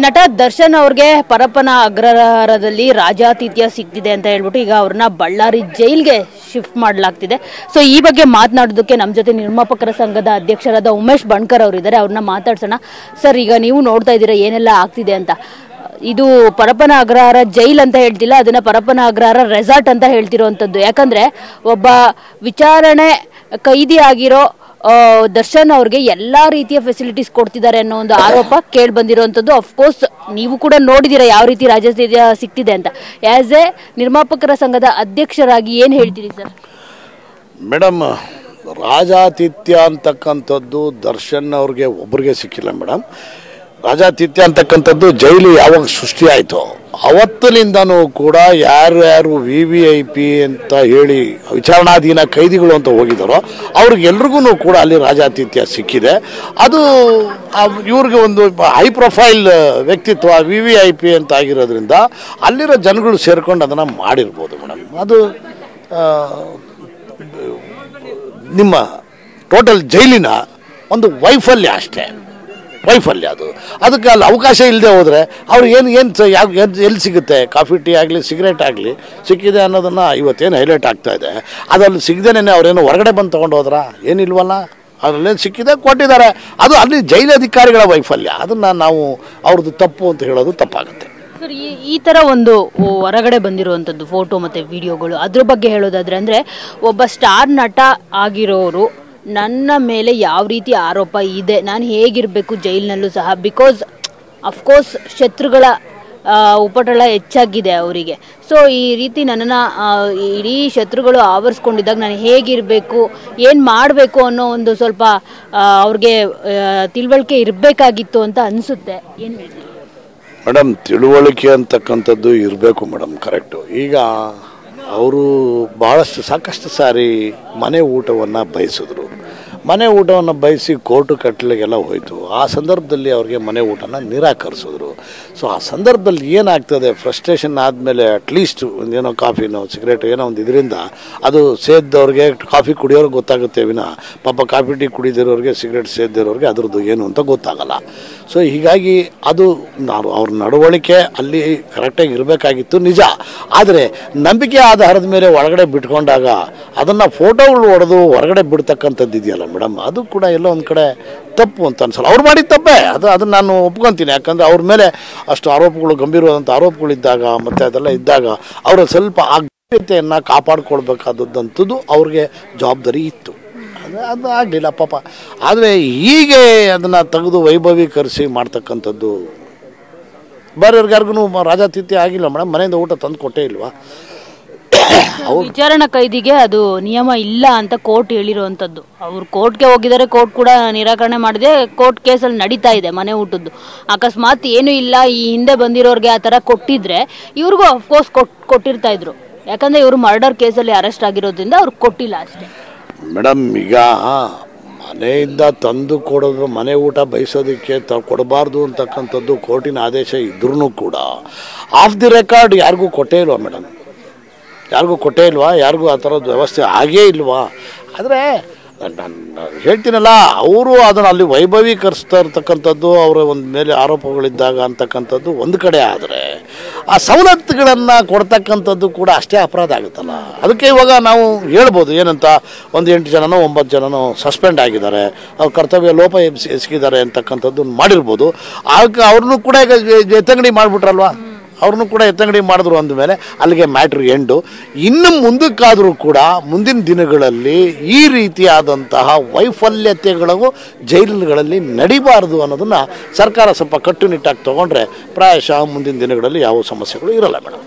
ನಟ ದರ್ಶನ್ ಅವ್ರಿಗೆ ಪರಪ್ಪನ ಅಗ್ರಹಾರದಲ್ಲಿ ರಾಜಾತಿಥ್ಯ ಸಿಗ್ತಿದೆ ಅಂತ ಹೇಳ್ಬಿಟ್ಟು ಈಗ ಅವ್ರನ್ನ ಬಳ್ಳಾರಿ ಜೈಲ್ಗೆ ಶಿಫ್ಟ್ ಮಾಡಲಾಗ್ತಿದೆ. ಸೊ ಈ ಬಗ್ಗೆ ಮಾತನಾಡೋದಕ್ಕೆ ನಮ್ಮ ಜೊತೆ ನಿರ್ಮಾಪಕರ ಸಂಘದ ಅಧ್ಯಕ್ಷರಾದ ಉಮೇಶ್ ಬಣ್ಕರ್ ಅವರು ಇದ್ದಾರೆ. ಅವ್ರನ್ನ ಮಾತಾಡ್ಸೋಣ. ಸರ್, ಈಗ ನೀವು ನೋಡ್ತಾ ಇದ್ದೀರಾ ಏನೆಲ್ಲ ಆಗ್ತಿದೆ ಅಂತ. ಇದು ಪರಪ್ಪನ ಅಗ್ರಹಾರ ಜೈಲ್ ಅಂತ ಹೇಳ್ತಿಲ್ಲ, ಅದನ್ನ ಪರಪ್ಪನ ಅಗ್ರಹಾರ ರೆಸಾರ್ಟ್ ಅಂತ ಹೇಳ್ತಿರೋವಂಥದ್ದು. ಯಾಕಂದ್ರೆ ಒಬ್ಬ ವಿಚಾರಣೆ ಕೈದಿ ಆಗಿರೋ ದರ್ಶನ್ ಅವ್ರಿಗೆ ಎಲ್ಲಾ ರೀತಿಯ ಫೆಸಿಲಿಟೀಸ್ ಕೊಡ್ತಿದ್ದಾರೆ ಅನ್ನೋ ಒಂದು ಆರೋಪ ಕೇಳಿ ಬಂದಿರುವಂತದ್ದು. ಅಫ್ಕೋರ್ಸ್ ನೀವು ಕೂಡ ನೋಡಿದೀರಾ ಯಾವ ರೀತಿ ರಾಜಾತಿಥ್ಯ ಸಿಗ್ತಿದೆ ಅಂತ. ಆಸ್ ಎ ನಿರ್ಮಾಪಕರ ಸಂಘದ ಅಧ್ಯಕ್ಷರಾಗಿ ಏನ್ ಹೇಳ್ತೀರಿ ಸರ್? ಮೇಡಮ್, ರಾಜಾತಿಥ್ಯ ಅಂತಕ್ಕಂಥದ್ದು ದರ್ಶನ್ ಅವ್ರಿಗೆ ಒಬ್ಬರಿಗೆ ಸಿಕ್ಕಿಲ್ಲ ಮೇಡಮ್. ರಾಜಾತಿಥ್ಯ ಅಂತಕ್ಕಂಥದ್ದು ಜೈಲು ಯಾವಾಗ ಸೃಷ್ಟಿ ಆಯಿತು ಅವತ್ತಿನಿಂದನೂ ಕೂಡ ಯಾರು VVIP ಅಂತ ಹೇಳಿ ವಿಚಾರಣಾಧೀನ ಕೈದಿಗಳು ಅಂತ ಹೋಗಿದ್ದಾರೋ ಅವ್ರಿಗೆಲ್ರಿಗೂ ಕೂಡ ಅಲ್ಲಿ ರಾಜಾತಿಥ್ಯ ಸಿಕ್ಕಿದೆ. ಅದು ಇವ್ರಿಗೆ ಒಂದು ಹೈ ಪ್ರೊಫೈಲ್ ವ್ಯಕ್ತಿತ್ವ VVIP ಅಂತ ಆಗಿರೋದ್ರಿಂದ ಅಲ್ಲಿರೋ ಜನಗಳು ಸೇರ್ಕೊಂಡು ಅದನ್ನು ಮಾಡಿರ್ಬೋದು ಮೇಡಮ್. ಅದು ನಿಮ್ಮ ಟೋಟಲ್ ಜೈಲಿನ ಒಂದು ವೈಫಲ್ಯ ಅಷ್ಟೇ, ವೈಫಲ್ಯ. ಅದಕ್ಕೆ ಅಲ್ಲಿ ಅವಕಾಶ ಇಲ್ಲದೆ ಹೋದರೆ ಅವ್ರು ಎಲ್ಲಿ ಸಿಗುತ್ತೆ? ಕಾಫಿ ಟೀ ಆಗಲಿ ಸಿಗರೇಟ್ ಆಗಲಿ ಸಿಕ್ಕಿದೆ ಅನ್ನೋದನ್ನು ಇವತ್ತೇನು ಹೈಲೈಟ್ ಆಗ್ತಾ ಇದೆ. ಅದಲ್ಲಿ ಸಿಗದೇನೆ ಅವ್ರೇನು ಹೊರಗಡೆ ಬಂದು ತೊಗೊಂಡು ಹೋದ್ರಾ? ಏನಿಲ್ವಲ್ಲ, ಅದರಲ್ಲೇನು ಸಿಕ್ಕಿದೆ ಕೊಟ್ಟಿದ್ದಾರೆ. ಅದು ಅಲ್ಲಿ ಜೈಲು ಅಧಿಕಾರಿಗಳ ವೈಫಲ್ಯ. ಅದನ್ನು ನಾವು ಅವ್ರದ್ದು ತಪ್ಪು ಅಂತ ಹೇಳೋದು ತಪ್ಪಾಗುತ್ತೆ. ಸರ್, ಈ ತರ ಒಂದು ಹೊರಗಡೆ ಬಂದಿರುವಂಥದ್ದು ಫೋಟೋ ಮತ್ತು ವಿಡಿಯೋಗಳು, ಅದ್ರ ಬಗ್ಗೆ ಹೇಳೋದಾದ್ರೆ ಅಂದರೆ ಒಬ್ಬ ಸ್ಟಾರ್ ನಟ ಆಗಿರೋರು ನನ್ನ ಮೇಲೆ ಯಾವ ರೀತಿ ಆರೋಪ ಇದೆ, ನಾನು ಹೇಗಿರಬೇಕು ಜೈಲಿನಲ್ಲೂ ಸಹ, ಬಿಕಾಸ್ ಅಫ್ಕೋರ್ಸ್ ಶತ್ರುಗಳ ಉಪಟಳ ಹೆಚ್ಚಾಗಿದೆ ಅವರಿಗೆ. ಸೊ ಈ ರೀತಿ ನನ್ನನ್ನು ಇಡೀ ಶತ್ರುಗಳು ಆವರಿಸ್ಕೊಂಡಿದ್ದಾಗ ನಾನು ಹೇಗಿರಬೇಕು, ಏನು ಮಾಡಬೇಕು ಅನ್ನೋ ಒಂದು ಸ್ವಲ್ಪ ಅವ್ರಿಗೆ ತಿಳುವಳಿಕೆ ಇರಬೇಕಾಗಿತ್ತು ಅಂತ ಅನಿಸುತ್ತೆ. ಏನು ಹೇಳ್ತೀವಿ ಮೇಡಮ್? ತಿಳುವಳಿಕೆ ಅಂತಕ್ಕಂಥದ್ದು ಇರಬೇಕು ಮೇಡಮ್, ಕರೆಕ್ಟು. ಈಗ ಅವರು ಸಾಕಷ್ಟು ಸಾರಿ ಮನೆ ಊಟವನ್ನು ಬಯಸಿದ್ರು. ಮನೆ ಊಟವನ್ನು ಬಯಸಿ ಕೋರ್ಟು ಕಟ್ಟಲೆಗೆಲ್ಲ ಹೋಯಿತು. ಆ ಸಂದರ್ಭದಲ್ಲಿ ಅವ್ರಿಗೆ ಮನೆ ಊಟನ ನಿರಾಕರಿಸಿದ್ರು. ಸೊ ಆ ಸಂದರ್ಭದಲ್ಲಿ ಏನಾಗ್ತದೆ, ಫ್ರಸ್ಟ್ರೇಷನ್ ಆದಮೇಲೆ ಅಟ್ಲೀಸ್ಟ್ ಒಂದೇನೋ ಕಾಫಿನೋ ಸಿಗರೇಟು ಏನೋ ಒಂದು ಇದರಿಂದ ಅದು ಸೇದ್ದವ್ರಿಗೆ, ಕಾಫಿ ಕುಡಿಯೋರಿಗೆ ಗೊತ್ತಾಗುತ್ತೆ ವಿನ ಪಾಪ ಕಾಫಿ ಟೀ ಕುಡಿದಿರೋರಿಗೆ, ಸಿಗರೇಟ್ ಸೇದಿರೋರಿಗೆ ಅದ್ರದ್ದು ಏನು ಅಂತ ಗೊತ್ತಾಗಲ್ಲ. ಸೊ ಹೀಗಾಗಿ ಅದು ಅವ್ರ ನಡವಳಿಕೆ ಅಲ್ಲಿ ಕರೆಕ್ಟಾಗಿ ಇರಬೇಕಾಗಿತ್ತು, ನಿಜ. ಆದರೆ ನಂಬಿಕೆ ಆಧಾರದ ಮೇಲೆ ಒಳಗಡೆ ಬಿಟ್ಕೊಂಡಾಗ ಅದನ್ನು ಫೋಟೋಗಳು ಹೊಡೆದು ಹೊರಗಡೆ ಬಿಡ್ತಕ್ಕಂಥದ್ದು ಇದೆಯಲ್ಲ ಮೇಡಮ್, ಅದು ಕೂಡ ಎಲ್ಲೋ ಒಂದು ಕಡೆ ತಪ್ಪು ಅಂತ ಅನ್ಸಲ್ಲ. ಅವ್ರು ಮಾಡಿದ ತಪ್ಪೇ, ಅದನ್ನು ನಾನು ಒಪ್ಕೊತೀನಿ. ಯಾಕಂದರೆ ಅವ್ರ ಮೇಲೆ ಅಷ್ಟು ಆರೋಪಗಳು, ಗಂಭೀರವಾದಂಥ ಆರೋಪಗಳಿದ್ದಾಗ ಮತ್ತು ಅದೆಲ್ಲ ಇದ್ದಾಗ ಅವರ ಸ್ವಲ್ಪ ಆ ಗೌಪ್ಯತೆಯನ್ನು ಕಾಪಾಡ್ಕೊಳ್ಬೇಕಾದಂಥದ್ದು ಅವ್ರಿಗೆ ಜವಾಬ್ದಾರಿ ಇತ್ತು. ಅದು ಆಗಲಿಲ್ಲ ಪಾಪ. ಆದರೆ ಹೀಗೆ ಅದನ್ನು ತೆಗೆದು ವೈಭವೀಕರಿಸಿ ಮಾಡ್ತಕ್ಕಂಥದ್ದು ಬೇರೆಯವ್ರಿಗಾರ್ಗು ರಾಜಾತಿಥ್ಯ ಆಗಿಲ್ಲ ಮೇಡಮ್. ಮನೆಯಿಂದ ಊಟ ತಂದು ಕೊಟ್ಟೇ ಇಲ್ವಾ? ವಿಚಾರಣಾ ಕೈದಿಗೆ ಅದು ನಿಯಮ ಇಲ್ಲ ಅಂತ ಕೋರ್ಟ್ ಹೇಳಿರುವಂಥದ್ದು. ಅವ್ರು ಕೋರ್ಟ್ಗೆ ಹೋಗಿದ್ದಾರೆ, ಕೋರ್ಟ್ ಕೂಡ ನಿರಾಕರಣೆ ಮಾಡಿದೆ. ಕೋರ್ಟ್ ಕೇಸಲ್ಲಿ ನಡೀತಾ ಇದೆ ಮನೆ ಊಟದ್ದು. ಅಕಸ್ಮಾತ್ ಏನು ಇಲ್ಲ, ಈ ಹಿಂದೆ ಬಂದಿರೋರಿಗೆ ಆ ಥರ ಕೊಟ್ಟಿದ್ರೆ ಇವ್ರಿಗೂ ಅಫ್ಕೋರ್ಸ್ ಕೊಟ್ಟಿರ್ತಾ ಇದ್ರು. ಯಾಕಂದರೆ ಇವರು ಮರ್ಡರ್ ಕೇಸಲ್ಲಿ ಅರೆಸ್ಟ್ ಆಗಿರೋದ್ರಿಂದ ಅವ್ರಿಗೆ ಕೊಟ್ಟಿಲ್ಲ ಅಷ್ಟೇ ಮೇಡಮ್. ಈಗ ಮನೆಯಿಂದ ತಂದು ಕೊಡೋದು, ಮನೆ ಊಟ ಬಯಸೋದಕ್ಕೆ ಕೊಡಬಾರ್ದು ಅಂತಕ್ಕಂಥದ್ದು ಕೋರ್ಟಿನ ಆದೇಶ ಇದ್ರೂ ಕೂಡ ಆಫ್ ದಿ ರೆಕಾರ್ಡ್ ಯಾರಿಗೂ ಕೊಟ್ಟೇ ಇಲ್ವಾ ಮೇಡಮ್? ಯಾರಿಗೂ ಕೊಟ್ಟೇ ಇಲ್ವಾ? ಯಾರಿಗೂ ಆ ಥರದ್ದು ವ್ಯವಸ್ಥೆ ಆಗೇ ಇಲ್ವಾ? ಆದರೆ ನಾನು ಹೇಳ್ತೀನಲ್ಲ, ಅವರು ಅದನ್ನು ಅಲ್ಲಿ ವೈಭವೀಕರಿಸ್ತಾ ಇರ್ತಕ್ಕಂಥದ್ದು, ಅವರ ಒಂದು ಮೇಲೆ ಆರೋಪಗಳಿದ್ದಾಗ ಅಂತಕ್ಕಂಥದ್ದು ಒಂದು ಕಡೆ. ಆದರೆ ಆ ಸವಲತ್ತುಗಳನ್ನು ಕೊಡ್ತಕ್ಕಂಥದ್ದು ಕೂಡ ಅಷ್ಟೇ ಅಪರಾಧ ಆಗುತ್ತಲ್ಲ. ಅದಕ್ಕೆ ಇವಾಗ ನಾವು ಹೇಳ್ಬೋದು ಏನಂತ, ಒಂದು 8 ಜನನೋ 9 ಜನನೋ ಸಸ್ಪೆಂಡ್ ಆಗಿದ್ದಾರೆ, ಅವ್ರ ಕರ್ತವ್ಯ ಲೋಪ ಎಸಗಿದ್ದಾರೆ ಅಂತಕ್ಕಂಥದ್ದು ಮಾಡಿರ್ಬೋದು. ಆಗ ಅವ್ರನ್ನೂ ಕೂಡ ಎತ್ತಂಗಡಿ ಮಾಡಿಬಿಟ್ರಲ್ವ, ಅವ್ರನ್ನೂ ಕೂಡ ಎತ್ತಂಗಡಿ ಮಾಡಿದ್ರು ಅಂದಮೇಲೆ ಅಲ್ಲಿಗೆ ಮ್ಯಾಟ್ರ್ ಎಂಡು. ಇನ್ನು ಮುಂದಕ್ಕಾದರೂ ಕೂಡ ಮುಂದಿನ ದಿನಗಳಲ್ಲಿ ಈ ರೀತಿಯಾದಂತಹ ವೈಫಲ್ಯತೆಗಳು ಜೈಲುಗಳಲ್ಲಿ ನಡಿಬಾರ್ದು ಅನ್ನೋದನ್ನು ಸರ್ಕಾರ ಸ್ವಲ್ಪ ಕಟ್ಟುನಿಟ್ಟಾಗಿ ತೊಗೊಂಡ್ರೆ ಪ್ರಾಯಶಃ ಮುಂದಿನ ದಿನಗಳಲ್ಲಿ ಯಾವ ಸಮಸ್ಯೆಗಳು ಇರಲ್ಲ ಮೇಡಮ್.